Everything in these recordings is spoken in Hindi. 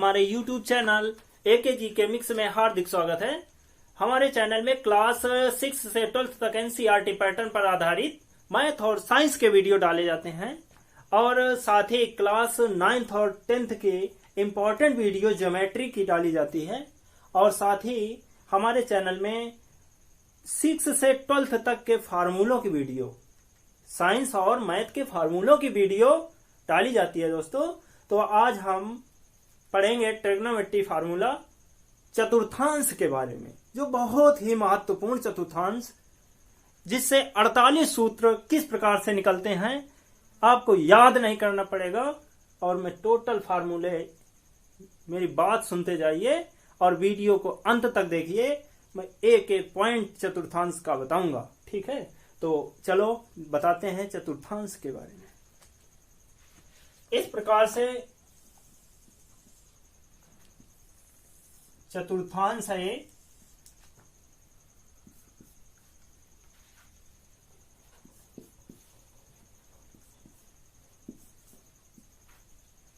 हमारे YouTube चैनल AKG के मिक्स में हार्दिक स्वागत है। हमारे चैनल में क्लास 6 से 12th तक NCERT पैटर्न पर आधारित मैथ और साइंस के वीडियो डाले जाते हैं और साथ ही क्लास 9th और 10th के इम्पोर्टेंट वीडियो ज्योमेट्री की डाली जाती है और साथ ही हमारे चैनल में 6 से 12th तक के फार्मूलों की वीडियो, साइंस और मैथ के फार्मूलों की वीडियो डाली जाती है दोस्तों। तो आज हम पढ़ेंगे ट्रिग्नोमेट्री फार्मूला चतुर्थांश के बारे में, जो बहुत ही महत्वपूर्ण चतुर्थांश, जिससे 48 सूत्र किस प्रकार से निकलते हैं आपको याद नहीं करना पड़ेगा। और मैं टोटल फार्मूले, मेरी बात सुनते जाइए और वीडियो को अंत तक देखिए। मैं एक एक पॉइंट चतुर्थांश का बताऊंगा, ठीक है। तो चलो बताते हैं चतुर्थांश के बारे में। इस प्रकार से चतुर्थांश है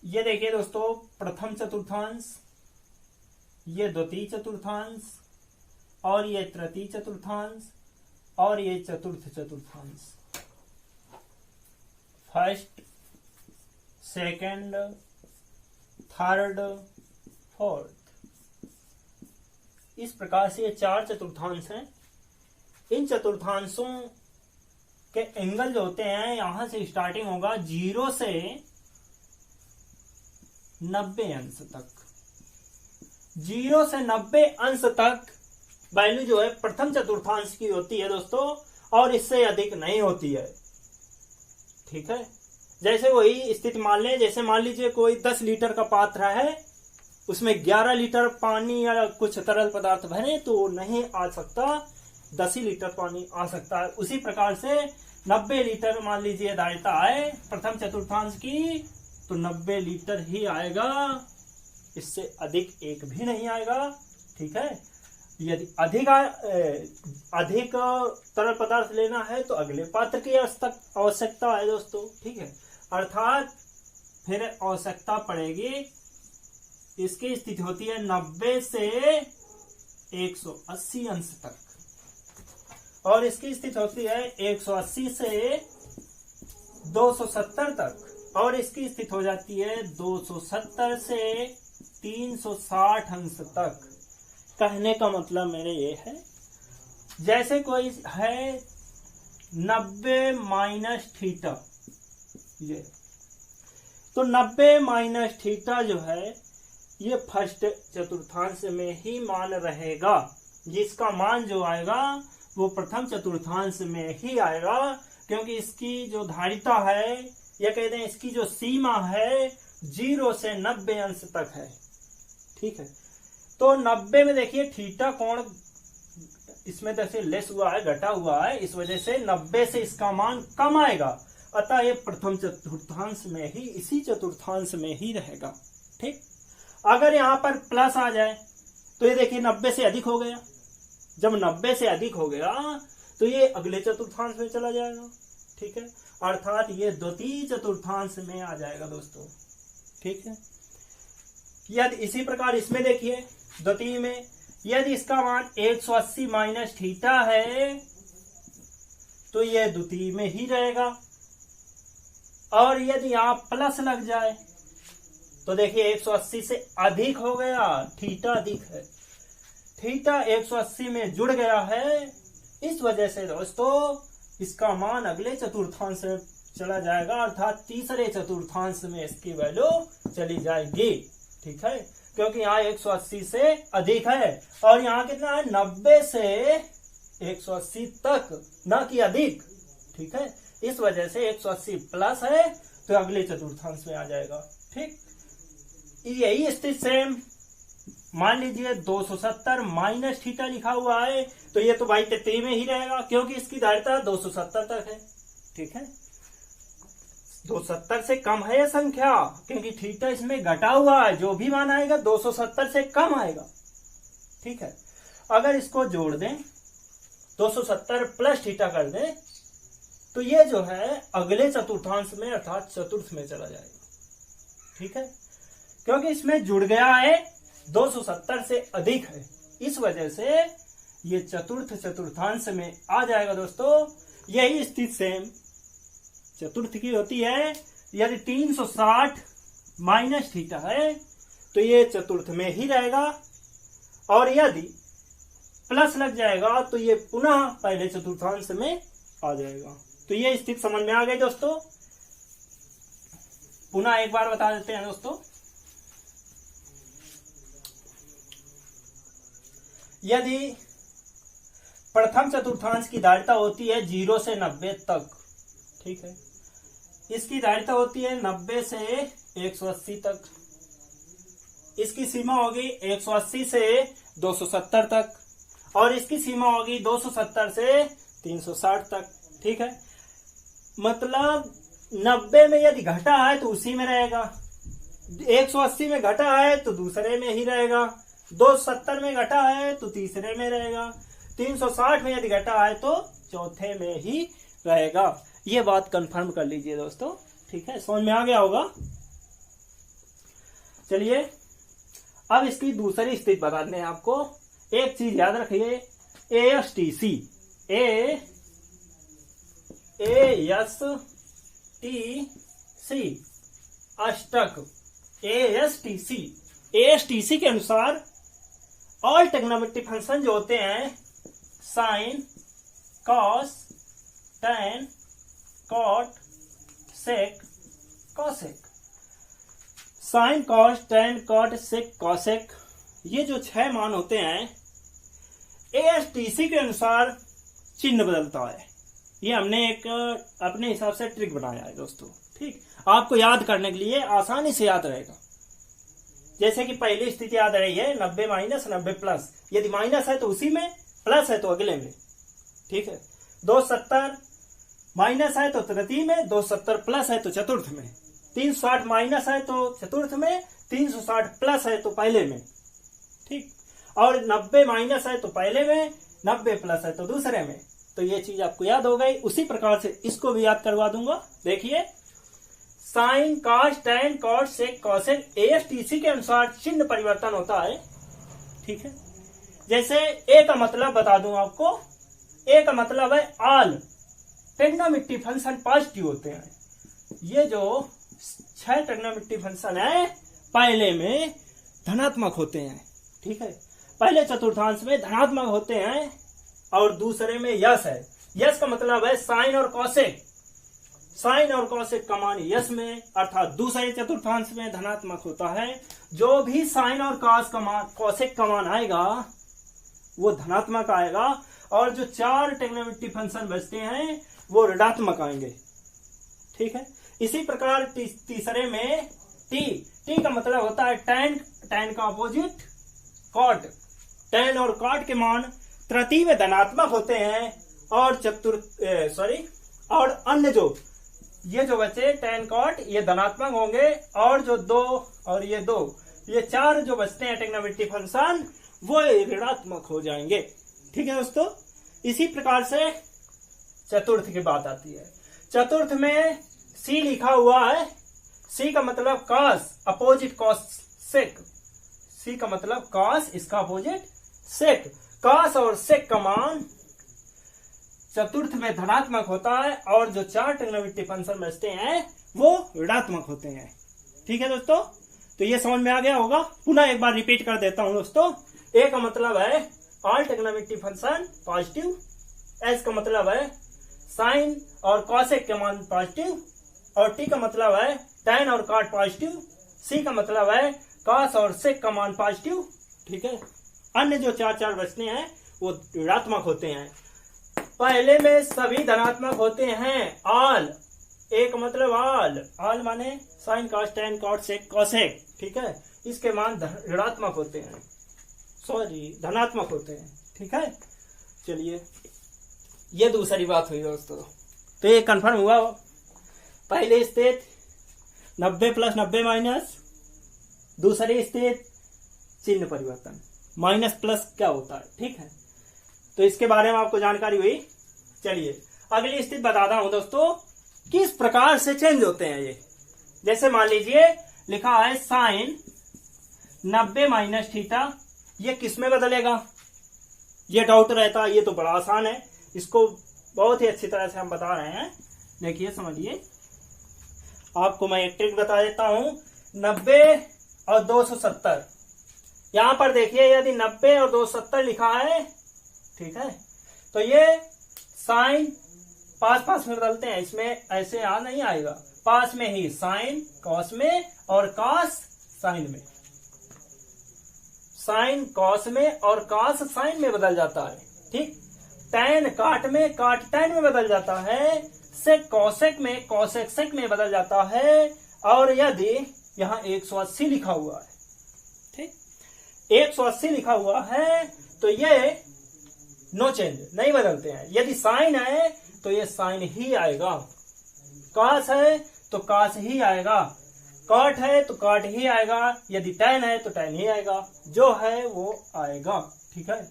ये देखिए दोस्तों, प्रथम चतुर्थांश, ये द्वितीय चतुर्थांश और ये तृतीय चतुर्थांश और ये चतुर्थ चतुर्थांश। फर्स्ट, सेकंड, थर्ड, फोर्थ, इस प्रकार से ये 4 चतुर्थांश हैं। इन चतुर्थांशों के एंगल जो होते हैं, यहां से स्टार्टिंग होगा 0 से 90 अंश तक। 0 से 90 अंश तक वैल्यू जो है प्रथम चतुर्थांश की होती है दोस्तों, और इससे अधिक नहीं होती है, ठीक है। जैसे वही स्थिति मान लें, जैसे मान लीजिए कोई 10 लीटर का पात्र है, उसमें 11 लीटर पानी या कुछ तरल पदार्थ भरे तो नहीं आ सकता, 10 ही लीटर पानी आ सकता है। उसी प्रकार से 90 लीटर मान लीजिए धारिता आए प्रथम चतुर्थांश की, तो 90 लीटर ही आएगा, इससे अधिक एक भी नहीं आएगा, ठीक है। यदि अधिक तरल पदार्थ लेना है तो अगले पात्र की आवश्यकता है दोस्तों, ठीक है। अर्थात फिर आवश्यकता पड़ेगी, इसकी स्थिति होती है 90 से 180 अंश तक, और इसकी स्थिति होती है 180 से 270 तक, और इसकी स्थिति हो जाती है 270 से 360 अंश तक। कहने का मतलब मेरे ये है, जैसे कोई है 90 माइनस थीटा, ये तो 90 माइनस थीटा जो है ये फर्स्ट चतुर्थांश में ही मान रहेगा, जिसका मान जो आएगा वो प्रथम चतुर्थांश में ही आएगा, क्योंकि इसकी जो धारिता है, या कहते हैं इसकी जो सीमा है 0 से 90 अंश तक है, ठीक है। तो 90 में देखिए थीटा कोण इसमें जैसे लेस हुआ है, घटा हुआ है, इस वजह से 90 से इसका मान कम आएगा, अतः ये प्रथम चतुर्थांश में ही, इसी चतुर्थांश में ही रहेगा, ठीक। अगर यहां पर प्लस आ जाए तो ये देखिए 90 से अधिक हो गया। जब 90 से अधिक हो गया तो ये अगले चतुर्थांश में चला जाएगा, ठीक है। अर्थात ये द्वितीय चतुर्थांश में आ जाएगा दोस्तों, ठीक है। यदि इसी प्रकार इसमें देखिए द्वितीय में, यदि इसका मान 180 माइनस थीटा है तो ये द्वितीय में ही रहेगा, और यदि यहां प्लस लग जाए तो देखिए 180 से अधिक हो गया, थीटा अधिक है, थीटा 180 में जुड़ गया है, इस वजह से दोस्तों इसका मान अगले चतुर्थांश में चला जाएगा, अर्थात तीसरे चतुर्थांश में इसकी वैल्यू चली जाएगी, ठीक है। क्योंकि यहाँ 180 से अधिक है और यहाँ कितना है 90 से 180 तक, न कि अधिक, ठीक है। इस वजह से 180 प्लस है तो अगले चतुर्थांश में आ जाएगा, ठीक। यही स्थिति सेम मान लीजिए 270 माइनस थीटा लिखा हुआ है, तो ये तो भाई तृतीय में ही रहेगा, क्योंकि इसकी धारिता 270 तक है, ठीक है। 270 से कम है यह संख्या, क्योंकि थीटा इसमें घटा हुआ है, जो भी मान आएगा 270 से कम आएगा, ठीक है। अगर इसको जोड़ दें 270 प्लस थीटा कर दें तो ये जो है अगले चतुर्थांश में अर्थात चतुर्थ में चला जाएगा, ठीक है। क्योंकि इसमें जुड़ गया है 270 से अधिक है, इस वजह से ये चतुर्थ चतुर्थांश में आ जाएगा दोस्तों। यही स्थिति सेम चतुर्थ की होती है। यदि 360 माइनस थीटा है तो ये चतुर्थ में ही रहेगा, और यदि प्लस लग जाएगा तो ये पुनः पहले चतुर्थांश में आ जाएगा। तो ये स्थिति समझ में आ गई दोस्तों। पुनः एक बार बता देते हैं दोस्तों, यदि प्रथम चतुर्थांश की धारिता होती है 0 से 90 तक, ठीक है, इसकी धारिता होती है 90 से 180 तक, इसकी सीमा होगी 180 से 270 तक, और इसकी सीमा होगी 270 से 360 तक, ठीक है। मतलब 90 में यदि घटा है तो उसी में रहेगा, 180 में घटा है तो दूसरे में ही रहेगा, 270 में घटा है तो तीसरे में रहेगा, 360 में यदि घटा है तो चौथे में ही रहेगा। ये बात कंफर्म कर लीजिए दोस्तों, ठीक है, समझ में आ गया होगा। चलिए अब इसकी दूसरी स्थिति बता दें आपको। एक चीज याद रखिए, ASTC अष्टक, ASTC के अनुसार ऑल ट्रिग्नोमेट्रिक फंक्शन जो होते हैं sine, cos, tan, cot, sec, cosec, sine, cos, tan, cot, sec, cosec, ये जो 6 मान होते हैं ASTC के अनुसार चिन्ह बदलता है। ये हमने एक अपने हिसाब से ट्रिक बनाया है दोस्तों, ठीक, आपको याद करने के लिए आसानी से याद रहेगा। जैसे कि पहली स्थिति याद रही है 90 माइनस 90 प्लस, यदि माइनस है तो उसी में, प्लस है तो अगले में, ठीक है। 270 माइनस है तो तृतीय में, 270 प्लस है तो चतुर्थ में, 360 माइनस है तो चतुर्थ में, 360 प्लस है तो पहले में, ठीक, और 90 माइनस है तो पहले में, 90 प्लस है तो दूसरे में। तो ये चीज आपको याद हो गई। उसी प्रकार से इसको भी याद करवा दूंगा। देखिए, sign, cos, tan, cot, sec, cosec, ASTC के अनुसार चिन्ह परिवर्तन होता है, ठीक है। जैसे ए का मतलब बता दूं आपको, ए का मतलब है ऑल ट्रिग्नोमेट्रिक फंक्शन पॉजिटिव होते हैं। ये जो 6 ट्रिग्नोमेट्रिक फंक्शन है पहले में धनात्मक होते हैं, ठीक है, पहले चतुर्थांश में धनात्मक होते हैं, और दूसरे में यश है। यश का मतलब है साइन और कॉसेक, साइन और कॉसेक का मान यश में, अर्थात दूसरे चतुर्थांश में धनात्मक होता है। जो भी साइन और कॉस का मान, कॉसेक का मान आएगा वो धनात्मक आएगा, और जो 4 ट्रिग्नोमेट्रिक फंक्शन बचते हैं वो ऋणात्मक आएंगे, ठीक है। इसी प्रकार तीसरे में टी का मतलब होता है टैन, टैन का अपोजिट कॉट, टैन और कॉट के मान तृतीय में धनात्मक होते हैं, और और अन्य जो ये जो बचे टैन, कॉट, ये धनात्मक होंगे, और जो 2 और ये 2, ये 4 जो बचते हैं ट्रिग्नोमेट्रिक फंक्शन वो ऋणात्मक हो जाएंगे, ठीक है दोस्तों। इसी प्रकार से चतुर्थ की बात आती है। चतुर्थ में सी लिखा हुआ है, सी का मतलब कॉस, अपोजिट कॉस सेक, सी का मतलब कॉस, इसका अपोजिट सेक। कॉस और सेक का मान चतुर्थ में धनात्मक होता है, और जो 4 ट्रिग्नोमेट्रिक फंक्शन बचते हैं वो ऋणात्मक होते हैं, ठीक है दोस्तों। तो ये समझ में आ गया होगा। पुनः एक बार रिपीट कर देता हूं दोस्तों। ए का मतलब है all trigonometric function positive, S का मतलब है साइन और कॉसेक के मान पॉजिटिव, और टी का मतलब है टैन और कॉट पॉजिटिव, सी का मतलब है कॉस और सेक का मान पॉजिटिव, ठीक है। अन्य जो 4 बचते हैं वो ऋणात्मक होते हैं। पहले में सभी धनात्मक होते हैं, ऑल, एक मतलब ऑल माने sign, cos, tan, cot, sec, cosec, ठीक है, इसके मान ऋणात्मक होते हैं, धनात्मक होते हैं, ठीक है। चलिए, ये दूसरी बात हुई दोस्तों। तो ये कंफर्म हुआ। पहले स्थिति 90 प्लस 90 माइनस, दूसरी स्थिति चिन्ह परिवर्तन, माइनस प्लस क्या होता है, ठीक है। तो इसके बारे में आपको जानकारी हुई। चलिए अगली स्थिति बताता हूं दोस्तों, किस प्रकार से चेंज होते हैं ये। जैसे मान लीजिए लिखा है साइन 90 माइनस थीटा, ये किस में बदलेगा, ये डाउट रहता है। ये तो बड़ा आसान है, इसको बहुत ही अच्छी तरह से हम बता रहे हैं। देखिए समझिए, आपको मैं एक ट्रिक बता देता हूं। 90 और 270, यहां पर देखिए यदि 90 और 270 लिखा है, ठीक है, तो ये साइन पास पास में बदलते हैं, इसमें ऐसे नहीं आएगा, पास में ही साइन कॉस में और कॉस साइन में, साइन कॉस में और कॉस साइन में बदल जाता है। ठीक, टैन काट में, काट टैन में बदल जाता है, सेक कॉसेक में, कॉसेक सेक में बदल जाता है। और यदि यहां 180 लिखा हुआ है, ठीक, 180 लिखा हुआ है, तो ये नो चेंज, नहीं बदलते हैं। यदि साइन है तो ये साइन ही आएगा, कॉस है तो कॉस ही आएगा, कॉट है तो कॉट ही आएगा, यदि टैन है तो टैन ही आएगा, जो है वो आएगा। ठीक है,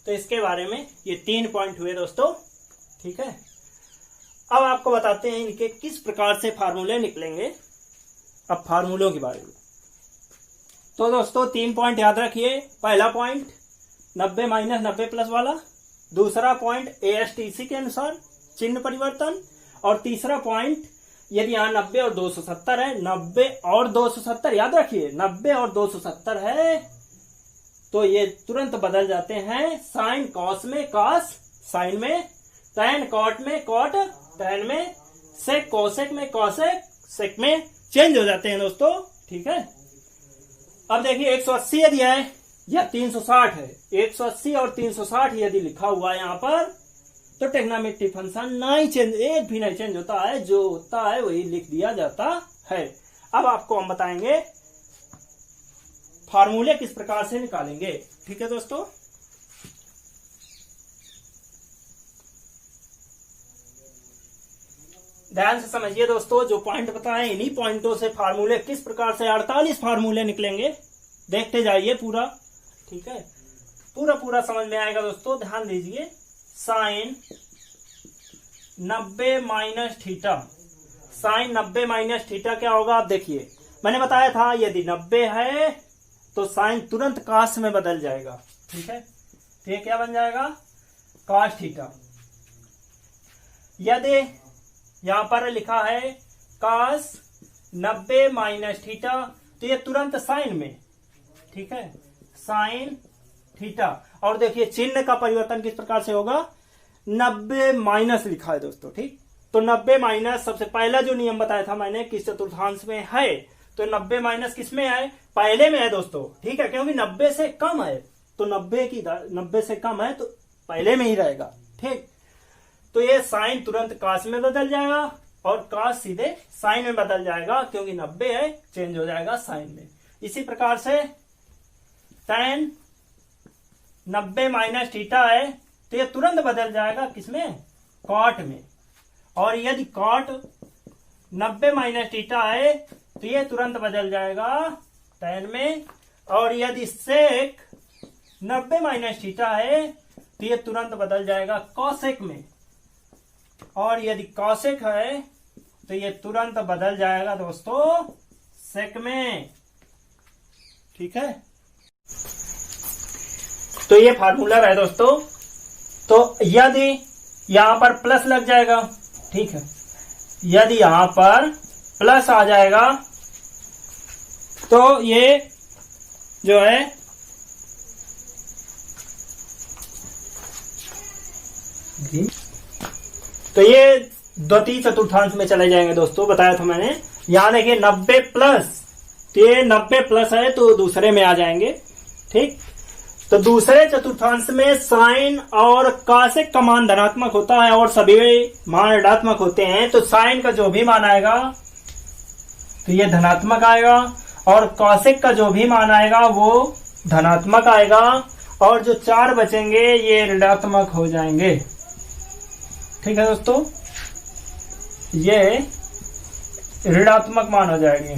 तो इसके बारे में ये 3 पॉइंट हुए दोस्तों। ठीक है, अब आपको बताते हैं इनके किस प्रकार से फार्मूले निकलेंगे। अब फार्मूलों के बारे में तो दोस्तों 3 पॉइंट याद रखिए। पहला पॉइंट 90 माइनस 90 प्लस वाला, दूसरा पॉइंट ASTC के अनुसार चिन्ह परिवर्तन, और तीसरा पॉइंट यदि यहाँ 90 और 270 है, 90 और 270 याद रखिए, 90 और 270 है तो ये तुरंत बदल जाते हैं साइन कॉस में, कॉस साइन में, टैन कॉट में, कॉट टैन में, सेक कोसेक में, कोसेक सेक में चेंज हो जाते हैं दोस्तों। ठीक है, अब देखिए 180 यदि है या 360 है, 180 और 360 यदि लिखा हुआ है यहाँ पर, तो ट्रिग्नोमेट्रिक फंक्शन नहीं चेंज, एक भी नहीं चेंज होता है, जो होता है वही लिख दिया जाता है। अब आपको हम बताएंगे फार्मूले किस प्रकार से निकालेंगे। ठीक है दोस्तों, ध्यान से समझिए दोस्तों, जो पॉइंट बताए इन्हीं पॉइंटों से फार्मूले किस प्रकार से 48 फार्मूले निकलेंगे, देखते जाइए पूरा। ठीक है, पूरा पूरा समझ में आएगा दोस्तों, ध्यान दीजिए। Sine 90 minus theta, sine 90 minus theta क्या होगा आप देखिए, मैंने बताया था यदि 90 है तो साइन तुरंत कॉस में बदल जाएगा। ठीक है, तो ये क्या बन जाएगा, कॉस थीटा। यदि यहां पर लिखा है कॉस 90 माइनस थीटा, तो ये तुरंत साइन में, ठीक है, साइन थीटा। और देखिए चिन्ह का परिवर्तन किस प्रकार से होगा, 90 माइनस लिखा है दोस्तों। ठीक, तो 90 माइनस, सबसे पहला जो नियम बताया था मैंने किस चतुर्थांश में है, तो 90 माइनस किस में है, पहले में है दोस्तों। ठीक है, क्योंकि 90 से कम है, तो 90 से कम है तो पहले में ही रहेगा। ठीक, तो ये साइन तुरंत कॉस में बदल जाएगा और कॉस सीधे साइन में बदल जाएगा, क्योंकि 90 है, चेंज हो जाएगा साइन में। इसी प्रकार से टैन 90 माइनस थीटा है तो ये तुरंत बदल जाएगा किसमें, कॉट में। और यदि कॉट 90 माइनस थीटा है तो ये तुरंत बदल जाएगा टैन में। और यदि सेक 90 माइनस थीटा है तो ये तुरंत बदल जाएगा कॉसेक में। और यदि कॉसेक है तो ये तुरंत बदल जाएगा दोस्तों सेक में। ठीक है, तो ये फार्मूला है दोस्तों। तो यदि यहां पर प्लस लग जाएगा, ठीक है, यदि यहां पर प्लस आ जाएगा तो ये जो है तो ये द्वितीय चतुर्थांश में चले जाएंगे दोस्तों, बताया था मैंने। यहां देखिए 90 प्लस, तो ये 90 प्लस है तो दूसरे में आ जाएंगे। ठीक, तो दूसरे चतुर्थांश में साइन और कॉसेक का मान धनात्मक होता है और सभी मान ऋणात्मक होते हैं। तो साइन का जो भी मान आएगा तो ये धनात्मक आएगा, और कॉसेक का जो भी मान आएगा वो धनात्मक आएगा, और जो 4 बचेंगे ये ऋणात्मक हो जाएंगे। ठीक है दोस्तों, ये ऋणात्मक मान हो जाएंगे।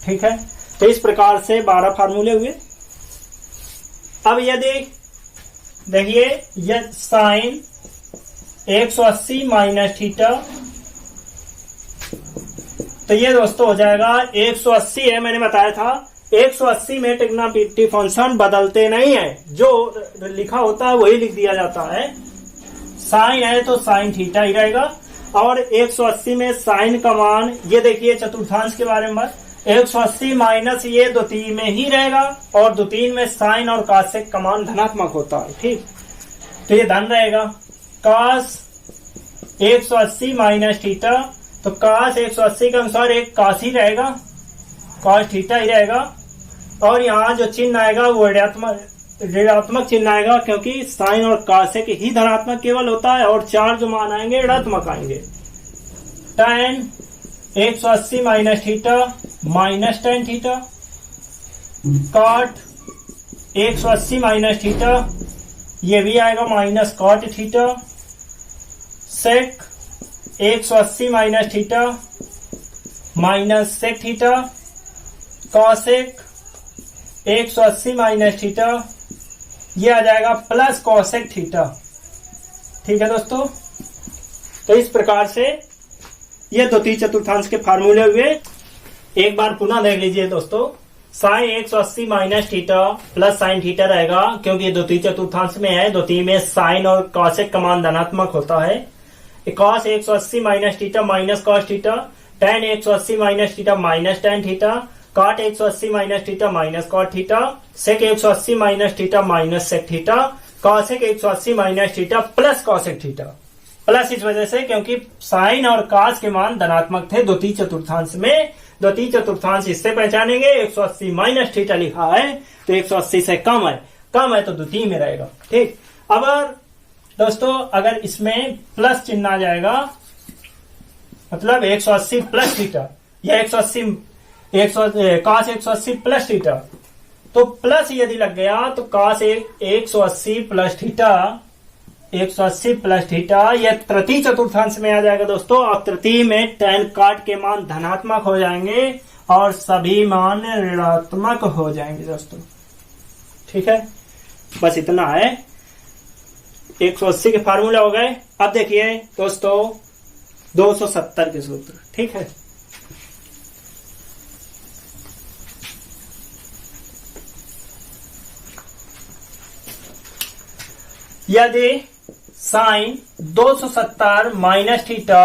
ठीक है, तो इस प्रकार से 12 फार्मूले हुए। अब यदि देखिए यह साइन 180 माइनस थीटा तो ये दोस्तों हो जाएगा 180 है, मैंने बताया था 180 में ट्रिग्नोमेट्रिक फंक्शन बदलते नहीं है, जो लिखा होता है वही लिख दिया जाता है। साइन है तो साइन थीटा ही रहेगा, और 180 में साइन का मान, ये देखिए चतुर्थांश के बारे में बस 180 माइनस ये द्वितीय में ही रहेगा, और द्वितीय में साइन और कॉसेक का मान धनात्मक होता है। ठीक, तो ये धन रहेगा। कॉस 180 माइनस थीटा, तो कॉस 180 के अनुसार एक कॉस ही रहेगा, कॉस थीटा ही रहेगा, और यहाँ जो चिन्ह आएगा वो ऋणात्मक चिन्ह आएगा, क्योंकि साइन और कॉसेक ही धनात्मक केवल होता है, और चार जो मान आएंगे ऋणात्मक आएंगे। tan 180 minus theta minus tan theta, cot 180 minus theta, ये भी आएगा minus cot theta, sec 180 minus theta minus sec theta, cosec 180 minus theta, ये आ जाएगा प्लस कॉसेक थीटा। ठीक है दोस्तों, तो इस प्रकार से ये द्वितीय चतुर्थांश के फार्मूले हुए। एक बार पुनः देख लीजिए दोस्तों, sine 180 minus theta plus sine theta रहेगा, क्योंकि द्वितीय चतुर्थांश में है, द्वितीय में साइन और कॉसेक का मान धनात्मक होता है। Cos 180 minus theta minus cos theta, tan 180 minus theta minus tan theta, cot 180 minus theta minus cot theta, sec 180 minus theta minus sec theta, cosec 180 minus theta plus cosec theta. Plus इस वजह से क्योंकि साइन और कॉस के मान धनात्मक थे द्वितीय चतुर्थांश में। द्वितीय चतुर्थांश इससे पहचानेंगे, 180 माइनस थीटा लिखा है तो 180 से कम है तो द्वितीय में रहेगा। ठीक, अब दोस्तों अगर इसमें प्लस चिन्ह आ जाएगा, मतलब 180 प्लस थीटा, या 180 कॉस 180 प्लस थीटा, तो प्लस यदि लग गया तो cos 180 plus theta 180 plus theta, यह तृतीय चतुर्थांश में आ जाएगा दोस्तों। और तृतीय में tan काट के मान धनात्मक हो जाएंगे और सभी मान ऋणात्मक हो जाएंगे दोस्तों। ठीक है, बस इतना है। 180 के फार्मूला हो गए। अब देखिए दोस्तों 270 के सूत्र। ठीक है, यदि साइन 270 माइनस थीटा,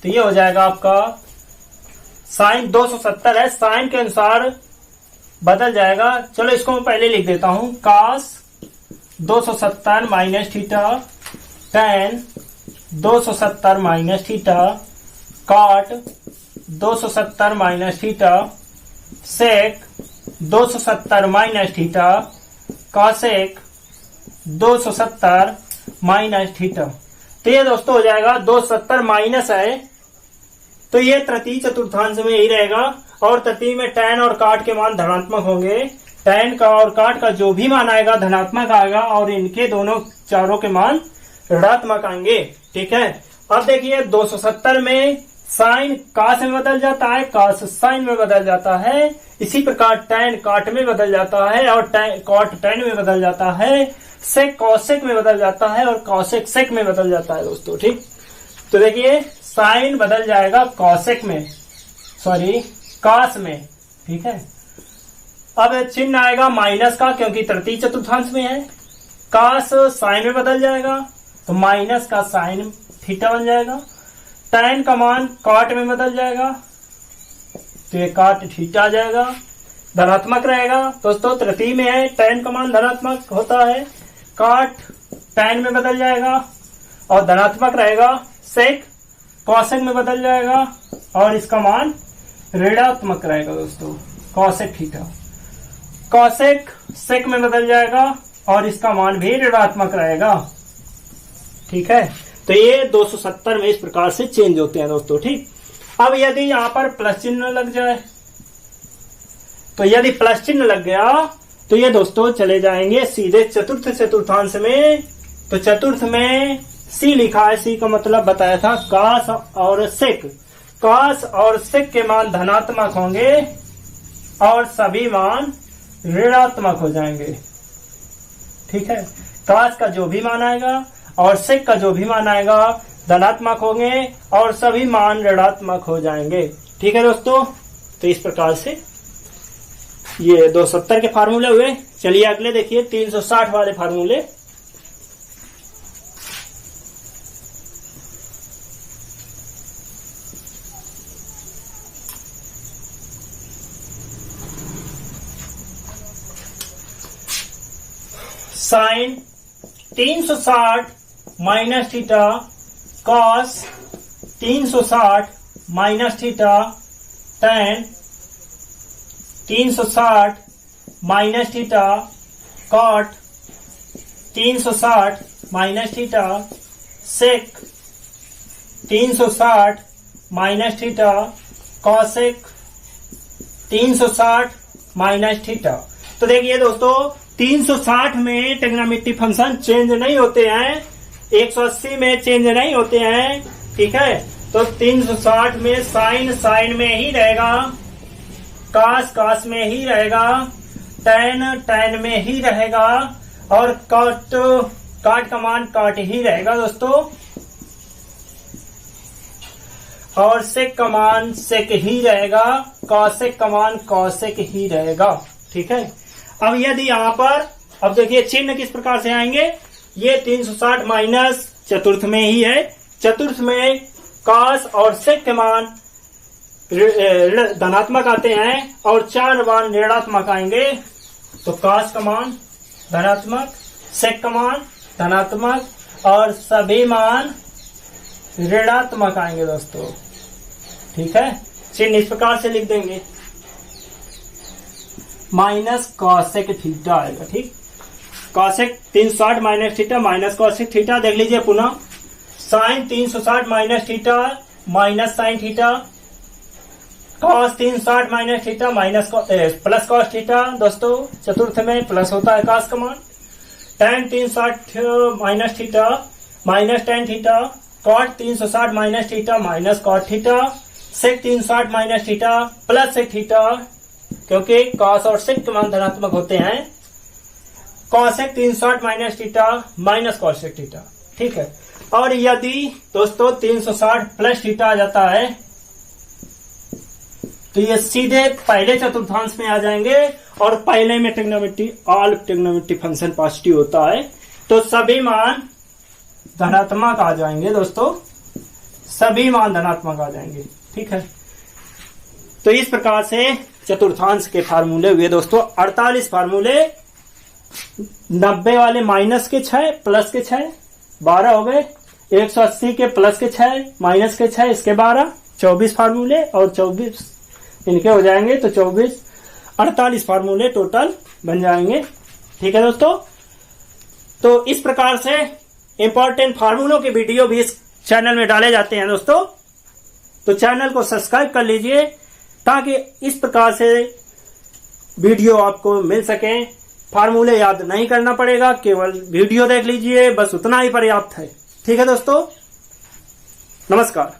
तो ये हो जाएगा आपका साइन 270 है, साइन के अनुसार बदल जाएगा। चलो इसको मैं पहले लिख देता हूं, cos 270 minus theta, tan 270 minus theta, cot 270 minus theta, sec 270 minus theta, cosec 270 minus theta. तो ये दोस्तों हो जाएगा 270 माइनस है, तो ये तृतीय चतुर्थांश में यही रहेगा, और तृतीय में tan और काट के मान धनात्मक होंगे। tan का और काट का जो भी मान आएगा धनात्मक आएगा, और इनके दोनों चारों के मान ऋणात्मक आएंगे। ठीक है, अब देखिए 270 में साइन कॉस में बदल जाता है, कॉस साइन में बदल जाता है, इसी प्रकार tan काट में बदल जाता है, और कॉट tan में बदल जाता है, सेक कॉसेक में बदल जाता है, और कॉसेक सेक में बदल जाता है दोस्तों। ठीक, तो देखिए साइन बदल जाएगा कॉसेक में, सॉरी कॉस में। ठीक है, अब चिन्ह आएगा माइनस का, क्योंकि तृतीय चतुर्थांश में है। कॉस साइन में बदल जाएगा तो माइनस का साइन थीटा बन जाएगा। tan का मान कॉट में बदल जाएगा तो ये कॉट थीटा आ जाएगा, धनात्मक रहेगा दोस्तों। तृतीय में है, tan का मान धनात्मक होता है, कॉट tan में बदल जाएगा और धनात्मक रहेगा। सेक कॉसेक में बदल जाएगा और इसका मान ऋणात्मक रहेगा दोस्तों, कॉसेक थीटा। कॉसेक सेक में बदल जाएगा और इसका मान भी ऋणात्मक रहेगा। ठीक है, तो ये 270 में इस प्रकार से चेंज होते हैं दोस्तों। ठीक, अब यदि यहाँ पर प्लस चिन्ह लग जाए, तो यदि प्लस चिन्ह लग गया तो ये दोस्तों चले जाएंगे सीधे चतुर्थ चतुर्थांश में। तो चतुर्थ में सी लिखा है, सी का मतलब बताया था, कॉस और सेक। कॉस और सेक के मान धनात्मक होंगे और सभी मान ऋणात्मक हो जाएंगे। ठीक है, कॉस का जो भी मान आएगा और सेक का जो भी मान आएगा धनात्मक होंगे और सभी मान ऋणात्मक हो जाएंगे। ठीक है दोस्तों, तो इस प्रकार से ये 270 के फार्मूले हुए। चलिए अगले देखिए 360 वाले फार्मूले। Sine 360 minus theta cos 360 minus theta tan 360 minus theta cot 360 minus theta sec 360 minus theta cosec 360 minus theta. तो देखिए दोस्तों 360 में ट्रिग्नोमेट्रिक फंक्शन चेंज नहीं होते हैं, 180 में चेंज नहीं होते हैं, ठीक है। तो 360 में साइन साइन में ही रहेगा, कास कास में ही रहेगा, टैन टैन में ही रहेगा और काट काट का मान काट ही रहेगा दोस्तों, और सेक का मान सेक ही रहेगा, कॉसेक का मान कॉसेक ही रहेगा, ठीक है। अब यदि यहाँ पर अब देखिए चिन्ह किस प्रकार से आएंगे, ये 360 माइनस चतुर्थ में ही है, चतुर्थ में कास और सेक के मान धनात्मक आते हैं और 4 मान ऋणात्मक आएंगे। तो कास का मान धनात्मक, सेक का मान धनात्मक और सभी मान ऋणात्मक आएंगे दोस्तों, ठीक है। चिन्ह इस प्रकार से लिख देंगे, माइनस कॉसेक थीटा आएगा, ठीक। Cosec 360 minus theta minus cosec theta, देख लीजिए पुनः sine 360 minus theta minus sine theta, cos 360 minus theta minus plus cos theta दोस्तों, चतुर्थ में प्लस होता है कास का मान, tan 360 minus theta minus tan theta, cot 360 minus theta minus cot theta, sec 360 minus theta plus sec theta, क्योंकि कॉस और सेक के मान धनात्मक होते हैं, cosec 360 minus theta minus cosec theta, ठीक है। और यदि दोस्तों 360 प्लस थीटा आ जाता है तो ये सीधे पहले चतुर्थांश में आ जाएंगे और पहले में trigonometric all trigonometric function positive होता है, तो सभी मान धनात्मक आ जाएंगे दोस्तों, सभी मान धनात्मक आ जाएंगे, ठीक है। तो इस प्रकार से चतुर्थांश के फार्मूले हुए दोस्तों 48 फार्मूले, 90 वाले माइनस के 6 प्लस के 6 12 हो गए, 180 के प्लस के 6 माइनस के 6 इसके 12 24 फार्मूले और 24 इनके हो जाएंगे, तो 24 48 फार्मूले टोटल बन जाएंगे, ठीक है दोस्तों। तो इस प्रकार से इंपॉर्टेंट फार्मूलों के वीडियो भी इस चैनल में डाले जाते हैं दोस्तों, तो चैनल को सब्सक्राइब कर लीजिए ताकि इस प्रकार से वीडियो आपको मिल सके, फार्मूले याद नहीं करना पड़ेगा, केवल वीडियो देख लीजिए, बस उतना ही पर्याप्त है, ठीक है दोस्तों। नमस्कार।